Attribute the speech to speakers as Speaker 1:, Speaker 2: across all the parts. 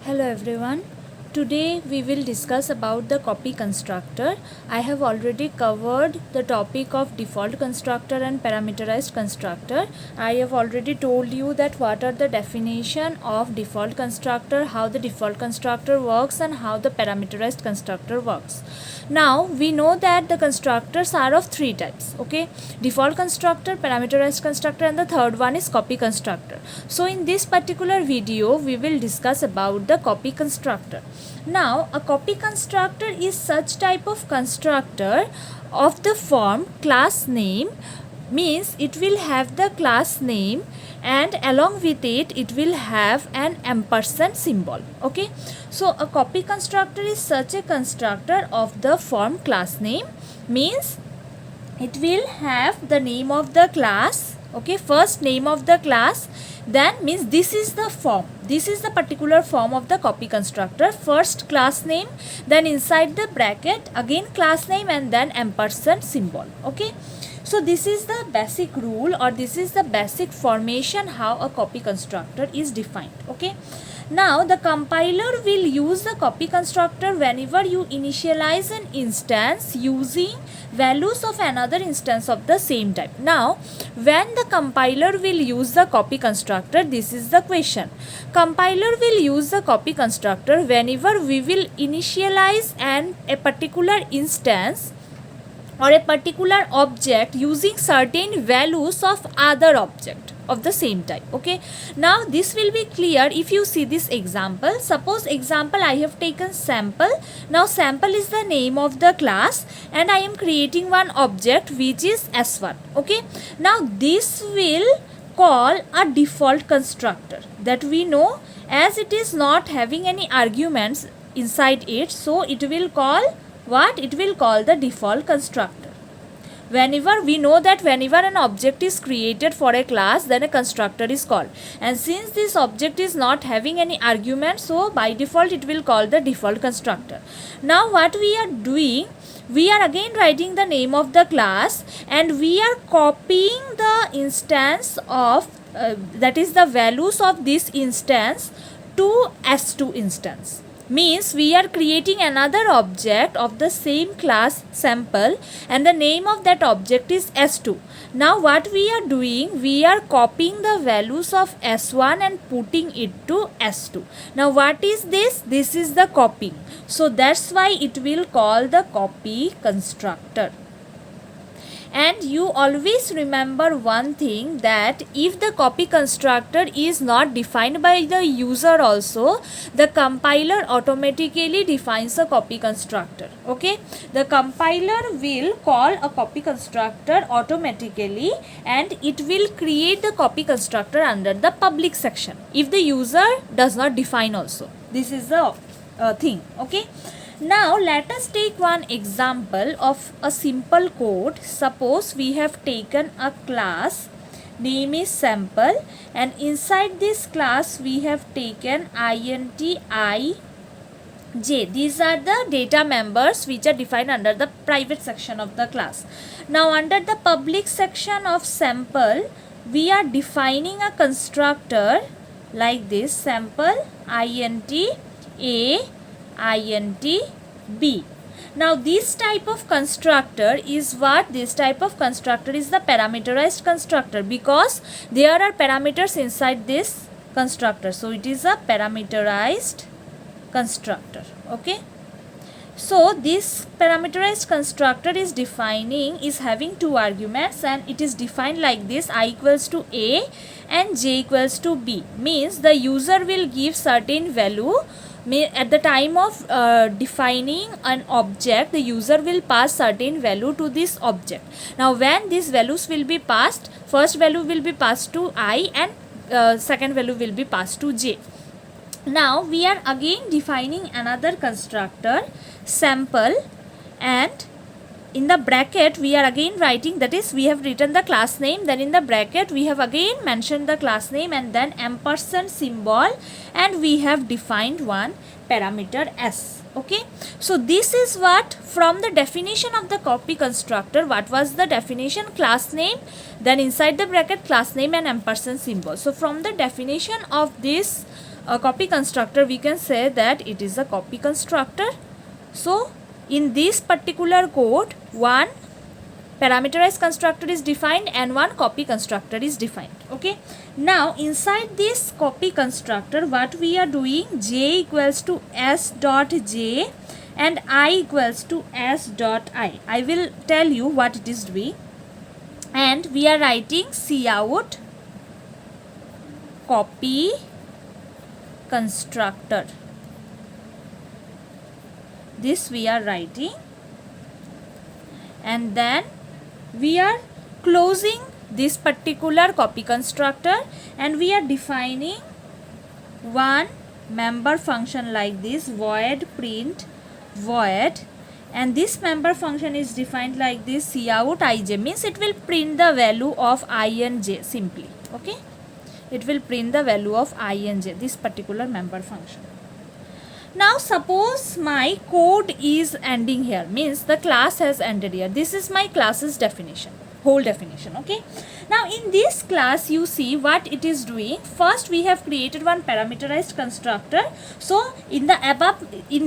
Speaker 1: Hello everyone. Today we will discuss about the copy constructor. I have already covered the topic of default constructor and parameterized constructor. I have already told you that what are the definition of default constructor, how the default constructor works and how the parameterized constructor works. Now we know that the constructors are of three types. Okay, default constructor, parameterized constructor, and the third one is copy constructor. So in this particular video we will discuss about the copy constructor. Now a copy constructor is such type of constructor of the form class name, means it will have the class name and along with it will have an ampersand symbol. Okay, so a copy constructor is such a constructor of the form class name, means it will have the name of the class. Okay, first name of the class, then means this is the form, this is the particular form of the copy constructor. First class name, then inside the bracket again class name and then ampersand symbol. Okay, so this is the basic rule or this is the basic formation how a copy constructor is defined. Okay, now the compiler will use the copy constructor whenever you initialize an instance using values of another instance of the same type. Now when the compiler will use the copy constructor, this is the question. Compiler will use the copy constructor whenever we will initialize a particular instance or a particular object using certain values of other object of the same type. Okay, now this will be clear if you see this example. Suppose example, I have taken sample. Now sample is the name of the class and I am creating one object which is s1. Okay, now this will call a default constructor that we know, as it is not having any arguments inside it, so it will call what? It will call the default constructor. Whenever we know that whenever an object is created for a class, then a constructor is called, and since this object is not having any argument, so by default it will call the default constructor. Now what we are doing, we are again writing the name of the class and we are copying the instance of that is the values of this instance to s2 instance. Means we are creating another object of the same class sample and the name of that object is s2. Now what we are doing, we are copying the values of s1 and putting it to s2. Now what is this? This is the copying. So that's why it will call the copy constructor. And you always remember one thing, that if the copy constructor is not defined by the user also, the compiler automatically defines a copy constructor. Okay, the compiler will call a copy constructor automatically and it will create the copy constructor under the public section if the user does not define also. This is the thing. Okay, now let us take one example of a simple code. Suppose we have taken a class, name is sample, and inside this class we have taken int I, j. These are the data members which are defined under the private section of the class. Now under the public section of sample, we are defining a constructor like this: sample int a int b. Now this type of constructor is what? This type of constructor is the parameterized constructor because there are parameters inside this constructor. So it is a parameterized constructor. Okay, so this parameterized constructor is having two arguments and it is defined like this: I equals to a and j equals to b. Means the user will give certain value. At the time of defining an object, the user will pass certain value to this object. Now when these values will be passed, first value will be passed to I and second value will be passed to j. Now we are again defining another constructor, sample, and in the bracket we are again writing, that is we have written the class name, then in the bracket we have again mentioned the class name and then ampersand symbol, and we have defined one parameter s. Okay, so this is what from the definition of the copy constructor. What was the definition? Class name, then inside the bracket class name and ampersand symbol. So from the definition of this a copy constructor, we can say that it is a copy constructor. So in this particular code, one parameterized constructor is defined and one copy constructor is defined. Okay, now inside this copy constructor, what we are doing, j equals to s dot j and I equals to s dot I. I will tell you what it is doing. And we are writing cout copy constructor. This we are writing, and then we are closing this particular copy constructor and we are defining one member function like this, void print void, and this member function is defined like this, cout ij, means it will print the value of I and j simply. Okay, it will print the value of I and j, this particular member function. Now suppose my code is ending here, means the class has ended here. This is my class's definition, whole definition. Okay, now in this class you see what it is doing. First we have created one parameterized constructor. So in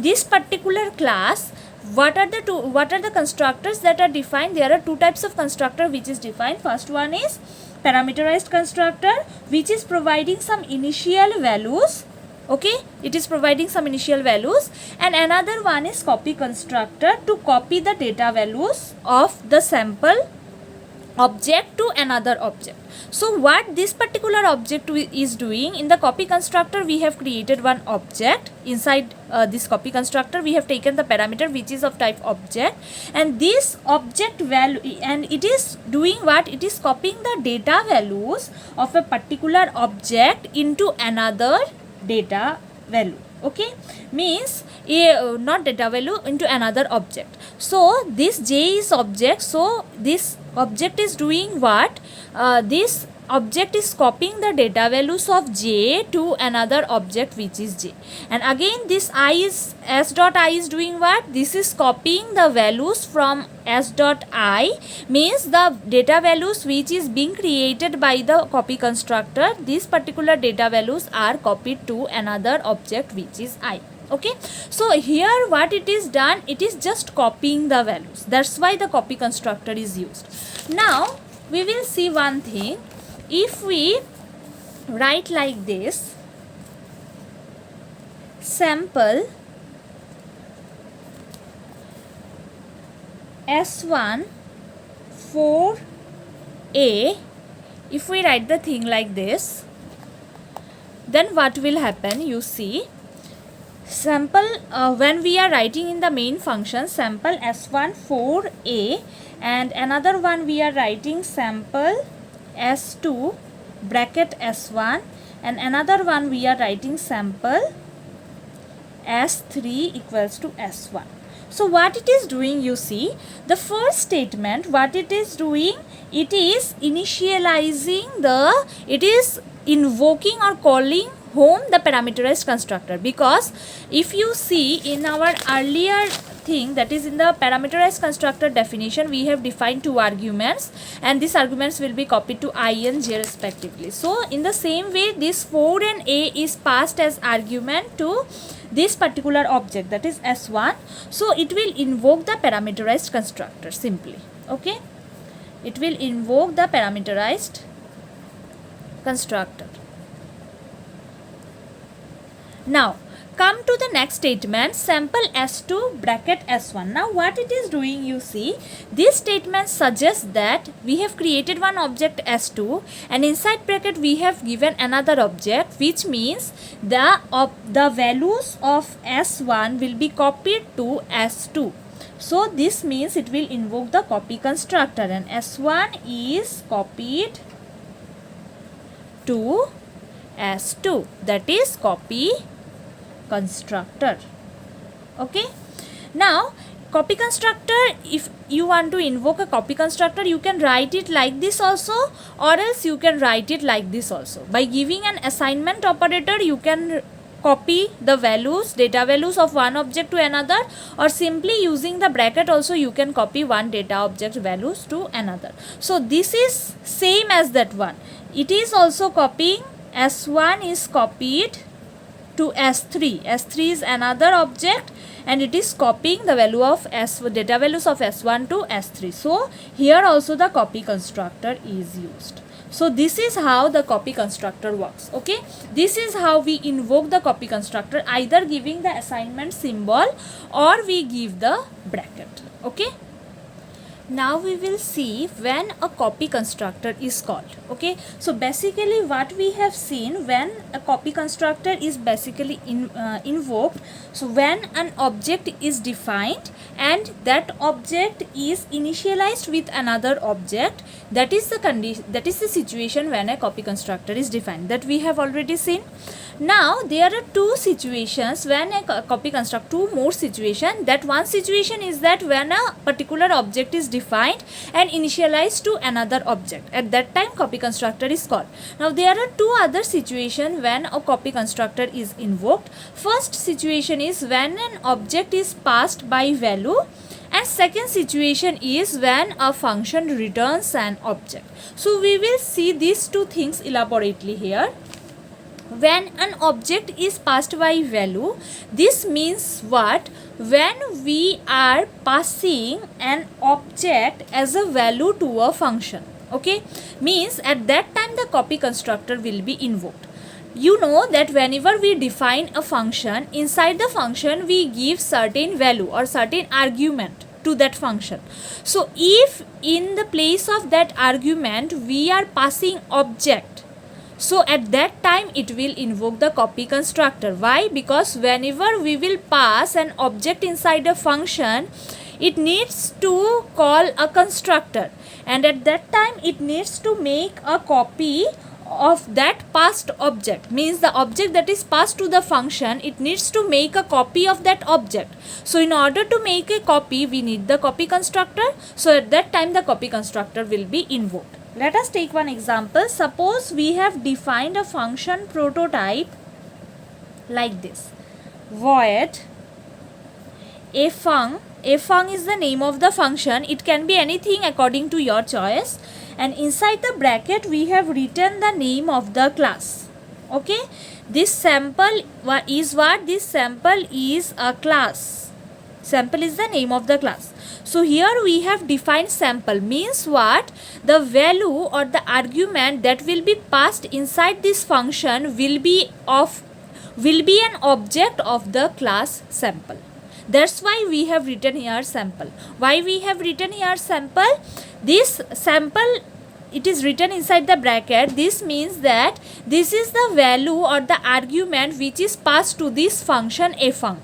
Speaker 1: this particular class, what are the constructors that are defined? There are two types of constructor which is defined. First one is parameterized constructor, which is providing some initial values. Okay, it is providing some initial values, and another one is copy constructor to copy the data values of the sample object to another object. So what this particular object is doing, in the copy constructor we have created one object. Inside this copy constructor we have taken the parameter which is of type object, and this object value, and it is doing what, it is copying the data values of a particular object into another data value. Okay, means not data value, into another object. So this j is object, so this object is doing what, this object is copying the data values of j to another object which is j, and again this I is s dot I is doing what, this is copying the values from s dot I, means the data values which is being created by the copy constructor, these particular data values are copied to another object which is I. Okay, so here what it is done, it is just copying the values. That's why the copy constructor is used. Now we will see one thing. If we write like this, sample s1 4a, if we write the thing like this, then what will happen, you see, sample when we are writing in the main function sample s1 4a, and another one we are writing sample s2 bracket s1, and another one we are writing sample s3 equals to s1. So what it is doing, you see, the first statement, what it is doing, it is initializing the, it is invoking or calling home the parameterized constructor, because if you see in our earlier thing, that is in the parameterized constructor definition, we have defined two arguments, and these arguments will be copied to I and j respectively. So in the same way, this 4 and a is passed as argument to this particular object, that is s1. So it will invoke the parameterized constructor simply. Okay, it will invoke the parameterized constructor. Now come to the next statement, sample s2 bracket s1. Now what it is doing, you see, this statement suggests that we have created one object s2, and inside bracket we have given another object, which means the values of s1 will be copied to s2. So this means it will invoke the copy constructor, and s1 is copied to s2, that is copy constructor. Okay, now copy constructor, if you want to invoke a copy constructor, you can write it like this also, or else you can write it like this also. By giving an assignment operator, you can copy the values, data values of one object to another, or simply using the bracket also you can copy one data object values to another. So this is same as that one. It is also copying, s1 is copied to S3. S3 is another object and it is copying the value of data values of S1 to S3. So here also the copy constructor is used. So this is how the copy constructor works. Okay, this is how we invoke the copy constructor, either giving the assignment symbol or we give the bracket. Okay, now we will see when a copy constructor is called. Okay, so basically what we have seen, when a copy constructor is basically invoked, so when an object is defined and that object is initialized with another object, that is the condition, that is the situation when a copy constructor is defined, that we have already seen. Now there are two situations when a copy constructor, two more situations. That one situation is that when a particular object is defined and initialized to another object, at that time copy constructor is called. Now there are two other situations when a copy constructor is invoked. First situation is when an object is passed by value, and second situation is when a function returns an object. So we will see these two things elaborately here. When an object is passed by value, this means what? When we are passing an object as a value to a function. Okay, means at that time the copy constructor will be invoked. You know that whenever we define a function, inside the function we give certain value or certain argument to that function. So if in the place of that argument we are passing object, so at that time it will invoke the copy constructor. Why? Because whenever we will pass an object inside a function, it needs to call a constructor, and at that time it needs to make a copy of that passed object. Means the object that is passed to the function, it needs to make a copy of that object. So in order to make a copy, we need the copy constructor. So at that time the copy constructor will be invoked. Let us take one example. Suppose we have defined a function prototype like this: void afung. Afung is the name of the function. It can be anything according to your choice. And inside the bracket we have written the name of the class. Okay, this sample is what? This sample is a class. Sample is the name of the class. So here we have defined sample, means what? The value or the argument that will be passed inside this function will be an object of the class sample. That's why we have written here sample. Why we have written here sample? This sample, it is written inside the bracket. This means that this is the value or the argument which is passed to this function afung.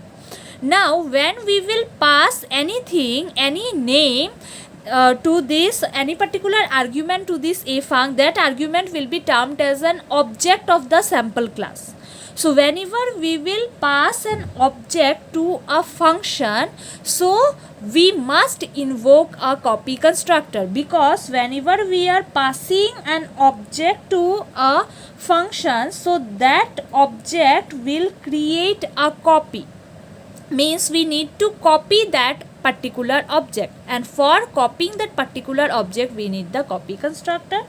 Speaker 1: Now when we will pass anything, any name to this, any particular argument to this afung, that argument will be termed as an object of the sample class. So whenever we will pass an object to a function, so we must invoke a copy constructor, because whenever we are passing an object to a function, so that object will create a copy. Means we need to copy that particular object, and for copying that particular object we need the copy constructor.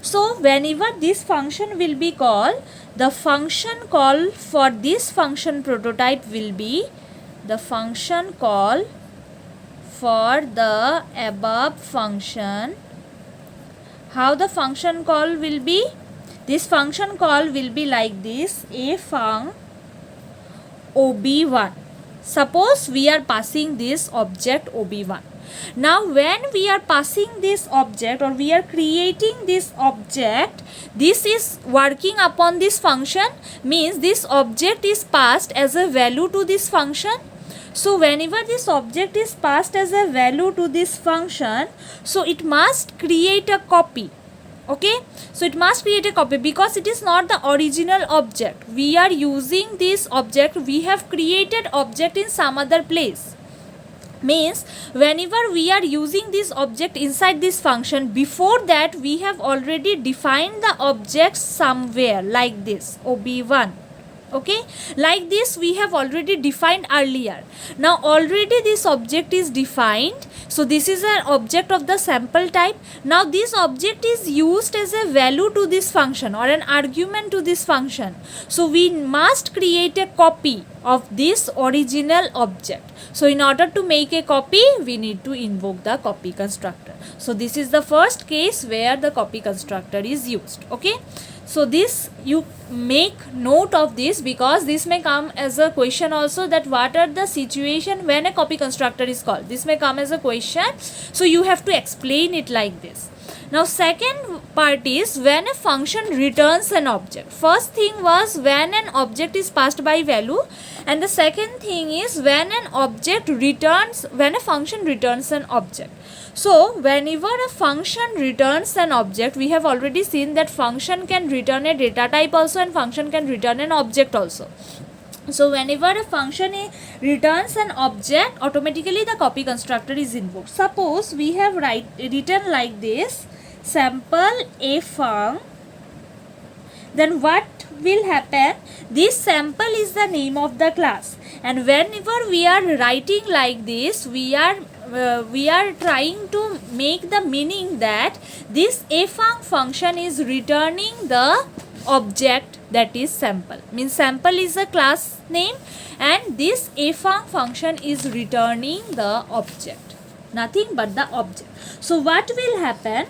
Speaker 1: So whenever this function will be called, the function call for this function prototype will be the function call for the above function. How the function call will be? This function call will be like this: afung ob1. Suppose we are passing this object ob1. Now when we are passing this object or we are creating this object, this is working upon this function, means this object is passed as a value to this function. So whenever this object is passed as a value to this function, so it must create a copy. Okay, so it must create a copy because it is not the original object. We are using this object, we have created object in some other place. Means whenever we are using this object inside this function, before that we have already defined the object somewhere like this ob1. Okay, like this we have already defined earlier. Now already this object is defined, So this is an object of the sample type. Now this object is used as a value to this function or an argument to this function. So we must create a copy of this original object. So in order to make a copy, we need to invoke the copy constructor. So this is the first case where the copy constructor is used. Okay. So this, you make note of this, because this may come as a question also, that what are the situation when a copy constructor is called. This may come as a question, so you have to explain it like this. Now second part is when a function returns an object. First thing was when an object is passed by value, and the second thing is when an object returns, when a function returns an object. So whenever a function returns an object, we have already seen that function can return a data type also, and function can return an object also. So whenever a function returns an object, automatically the copy constructor is invoked. Suppose we have written like this, sample a func, then what will happen? This sample is the name of the class, and whenever we are writing like this, we are trying to make the meaning that this a func function is returning the object, that is sample. Means sample is a class name, and this a func function is returning the object, nothing but the object. So what will happen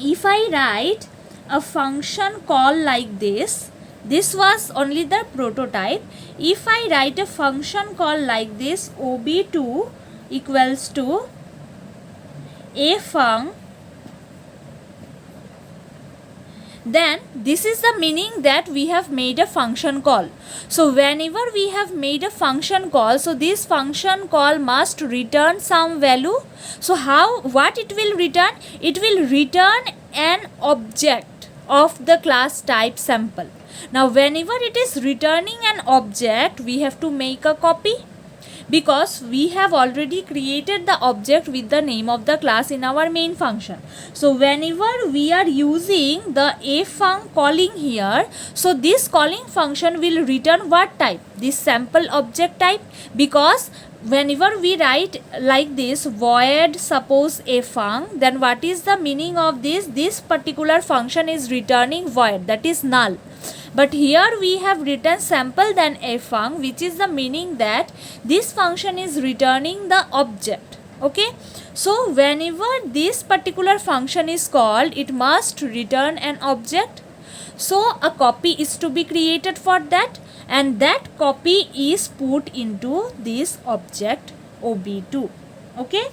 Speaker 1: if I write a function call like this? This was only the prototype. If I write a function call like this, ob2 equals to a func, then this is the meaning that we have made a function call. So whenever we have made a function call, so this function call must return some value. So what it will return? It will return an object of the class type sample. Now whenever it is returning an object, we have to make a copy, because we have already created the object with the name of the class in our main function. So whenever we are using the a func calling here, so this calling function will return what type? This sample object type, because whenever we write like this, void suppose a func, then what is the meaning of this? This particular function is returning void, that is null. But here we have written sample then a func, which is the meaning that this function is returning the object. Okay. So whenever this particular function is called, it must return an object. So a copy is to be created for that, and that copy is put into this object ob2. Okay.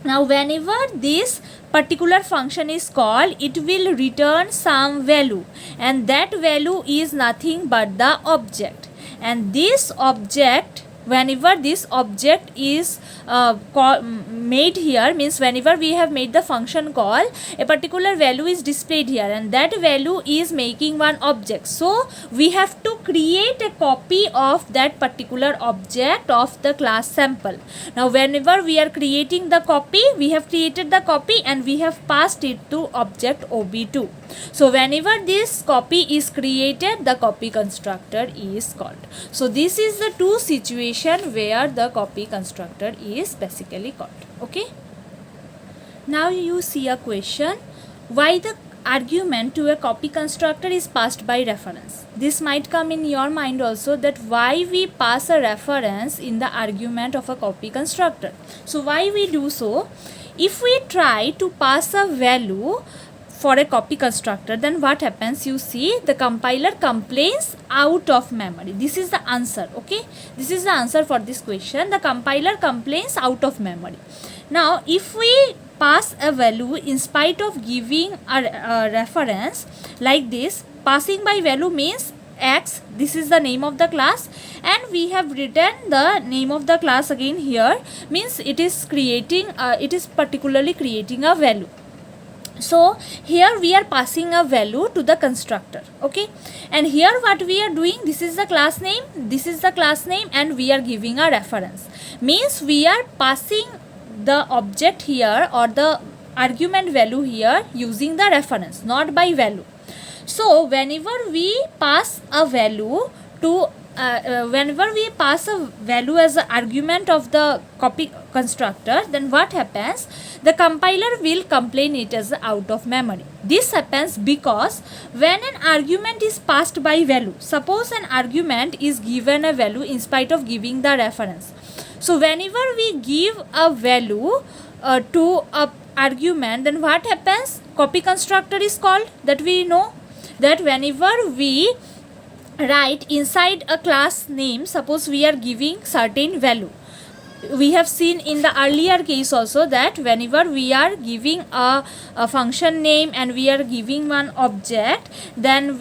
Speaker 1: Now whenever this particular function is called, it will return some value, and that value is nothing but the object. And this object, whenever this object is made here, means whenever we have made the function call, a particular value is displayed here, and that value is making one object. So we have to create a copy of that particular object of the class sample. Now whenever we are creating the copy, we have created the copy and we have passed it to object ob2. So whenever this copy is created, the copy constructor is called. So this is the two situation where the copy constructor is basically called. Okay. Now you see a question, why the argument to a copy constructor is passed by reference. This might come in your mind also, that why we pass a reference in the argument of a copy constructor. So why we do so? If we try to pass a value for a copy constructor, then what happens? You see, the compiler complains out of memory. This is the answer. Okay, this is the answer for this question. The compiler complains out of memory. Now if we pass a value in spite of giving a reference like this, passing by value means x, this is the name of the class, and we have written the name of the class again here, means it is creating it is particularly creating a value. So here we are passing a value to the constructor. Okay, and here what we are doing, this is the class name, this is the class name, and we are giving a reference, means we are passing the object here or the argument value here using the reference, not by value. So whenever we pass a value to whenever we pass a value as an argument of the copy constructor, then what happens? The compiler will complain it as out of memory. This happens because when an argument is passed by value, suppose an argument is given a value in spite of giving the reference. So whenever we give a value to a argument, then what happens? Copy constructor is called. That we know that whenever we write inside a class name, suppose we are giving certain value, we have seen in the earlier case also that whenever we are giving a function name and we are giving one object, then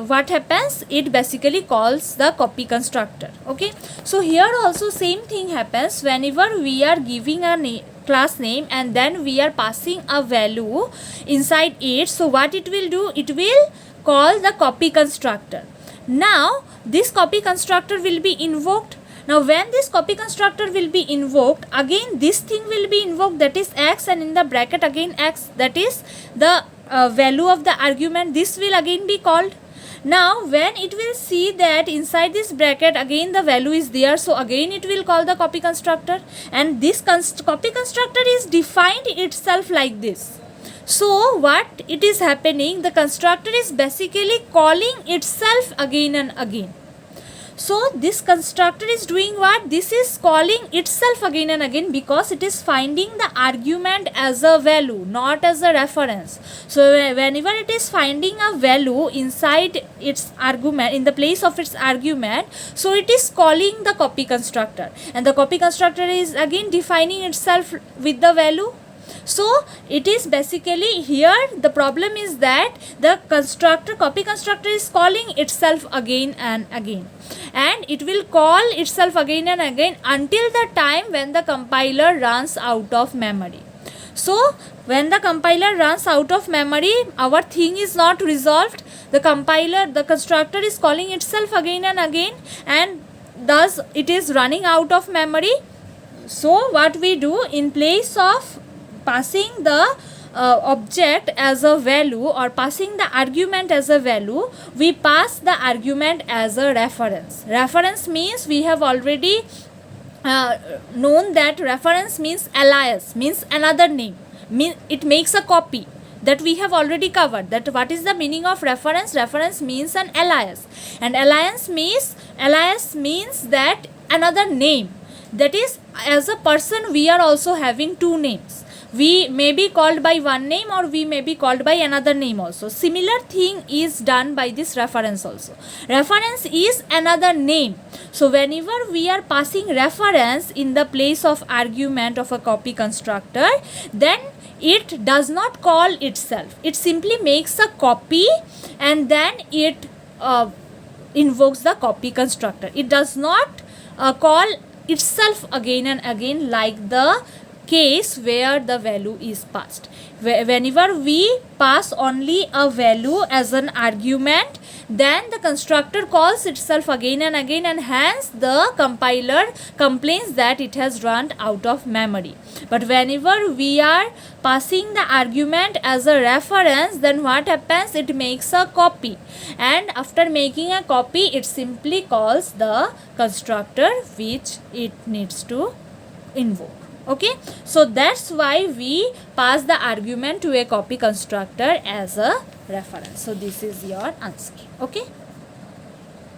Speaker 1: what happens? It basically calls the copy constructor. Okay, so here also same thing happens. Whenever we are giving a class name and then we are passing a value inside it, so what it will do? It will call the copy constructor. Now this copy constructor will be invoked. Now when this copy constructor will be invoked, again this thing will be invoked, that is x, and in the bracket again x, that is the value of the argument. This will again be called. Now when it will see that inside this bracket again the value is there, so again it will call the copy constructor, and this copy constructor is defined itself like this. So what it is happening, the constructor is basically calling itself again and again. So this constructor is doing what? This is calling itself again and again because it is finding the argument as a value, not as a reference. So whenever it is finding a value inside its argument, in the place of its argument, so it is calling the copy constructor, and the copy constructor is again defining itself with the value. So it is basically here the problem is that the copy constructor is calling itself again and again, and it will call itself again and again until the time when the compiler runs out of memory. So when the compiler runs out of memory, our thing is not resolved. The constructor is calling itself again and again, and thus it is running out of memory. So what we do, in place of passing the object as a value or passing the argument as a value, we pass the argument as a reference. Reference means, we have already known that reference means alias, means another name, it makes a copy. That we have already covered, that what is the meaning of reference. Reference means an alias, and alias means that another name, that is, as a person we are also having two names. We may be called by one name or we may be called by another name also. Similar thing is done by this reference also. Reference is another name. So whenever we are passing reference in the place of argument of a copy constructor, then it does not call itself. It simply makes a copy and then it invokes the copy constructor. It does not call itself again and again like the case where the value is passed. Whenever we pass only a value as an argument, then the constructor calls itself again and again, and hence the compiler complains that it has run out of memory. But whenever we are passing the argument as a reference, then what happens? It makes a copy, and after making a copy, it simply calls the constructor which it needs to invoke. Okay, so that's why we pass the argument to a copy constructor as a reference. So this is your answer. Okay.